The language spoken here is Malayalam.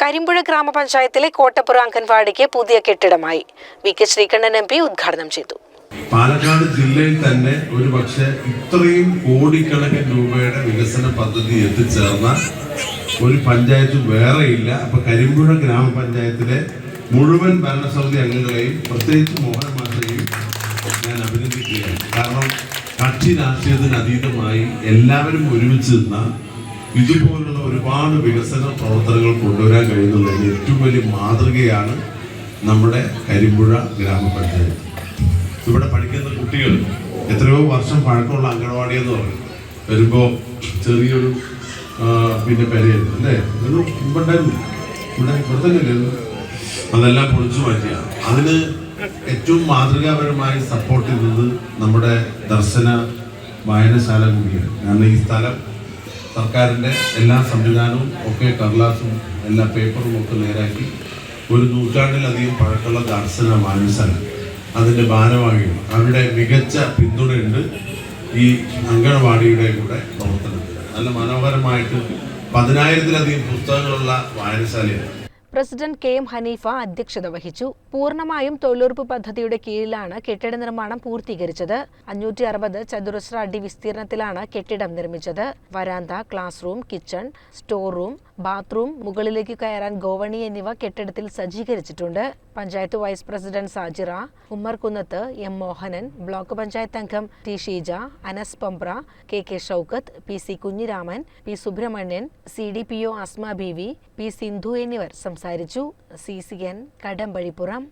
കരിമ്പുഴ ഗ്രാമപഞ്ചായത്തിലെ കോട്ടപ്പുറ അംഗൻവാടിക്ക് പുതിയ കെട്ടിടമായി. വി കെ ശ്രീകണ്ഠൻ MP ഉദ്ഘാടനം ചെയ്തു. പാലക്കാട് ജില്ലയിൽ തന്നെ ഒരു പക്ഷേ ഇത്രയും കോടിക്കണക്കിന് രൂപയുടെ വികസന പദ്ധതി എത്തിച്ചേർന്ന ഒരു പഞ്ചായത്ത് വേറെയില്ല. അപ്പൊ കരിമ്പുഴ ഗ്രാമപഞ്ചായത്തിലെ മുഴുവൻ ഭരണസമിതി അംഗങ്ങളെയും പ്രത്യേകിച്ച് മോഹൻ മാഷയെയും ഞാൻ അഭിനന്ദിക്കുകയാണ്. കാരണം കക്ഷി രാഷ്ട്രീയത്തിന് അതീതമായി എല്ലാവരും ഒരുമിച്ച് നിന്ന ഇതുപോലുള്ള ഒരുപാട് വികസന പ്രവർത്തനങ്ങൾ കൊണ്ടുവരാൻ കഴിയുന്നതിന് ഏറ്റവും വലിയ മാതൃകയാണ് നമ്മുടെ കരിമ്പുഴ ഗ്രാമപഞ്ചായത്ത്. ഇവിടെ പഠിക്കുന്ന കുട്ടികൾ എത്രയോ വർഷം പഴക്കമുള്ള അംഗനവാടി എന്ന് പറയും. വരുമ്പോൾ ചെറിയൊരു പെരയായിരുന്നു അല്ലേ, ഇവിടെ തന്നെ അതെല്ലാം പൊളിച്ചു മാറ്റിയ അതിന് ഏറ്റവും മാതൃകാപരമായി സപ്പോർട്ട് ചെയ്തത് നമ്മുടെ ദർശന വായനശാല കൂടിയാണ്. കാരണം ഈ സ്ഥലം സർക്കാരിൻ്റെ എല്ലാ സംവിധാനവും ഒക്കെ കടലാസും എല്ലാ പേപ്പറും ഒക്കെ നേരാക്കി ഒരു നൂറ്റാണ്ടിലധികം പഴക്കമുള്ള ദർശന വായനശാല അതിൻ്റെ ഭാരവാഹികൾ അവരുടെ മികച്ച പിന്തുണയുണ്ട് ഈ അംഗനവാടിയുടെ കൂടെ പ്രവർത്തനത്തിൽ. നല്ല മനോഹരമായിട്ട് 10,000-ലധികം പുസ്തകങ്ങളുള്ള വായനശാലയാണ്. പ്രസിഡന്റ് KM ഹനീഫ അധ്യക്ഷത വഹിച്ചു. പൂർണ്ണമായും തൊഴിലുറപ്പ് പദ്ധതിയുടെ കീഴിലാണ് കെട്ടിട നിർമ്മാണം പൂർത്തീകരിച്ചത്. 560 ചതുരശ്ര അടി വിസ്തീർണത്തിലാണ് കെട്ടിടം നിർമ്മിച്ചത്. വരാന്ത, classroom, kitchen, storeroom, bathroom, മുകളിലേക്ക് കയറാൻ ഗോവണി എന്നിവ കെട്ടിടത്തിൽ സജ്ജീകരിച്ചിട്ടുണ്ട്. Panchayat vice president Sajira, Ummerkunnath, M Mohanan, block panchayat അംഗം T Sheeja, Anas പംപ്ര, KK Shoukath, PC Kunhiraman, P Subramanian, CDPO Asma ബീവി, P സിന്ധു എന്നിവർ സംസാരിച്ചു. CCN കടമ്പഴിപ്പുറം.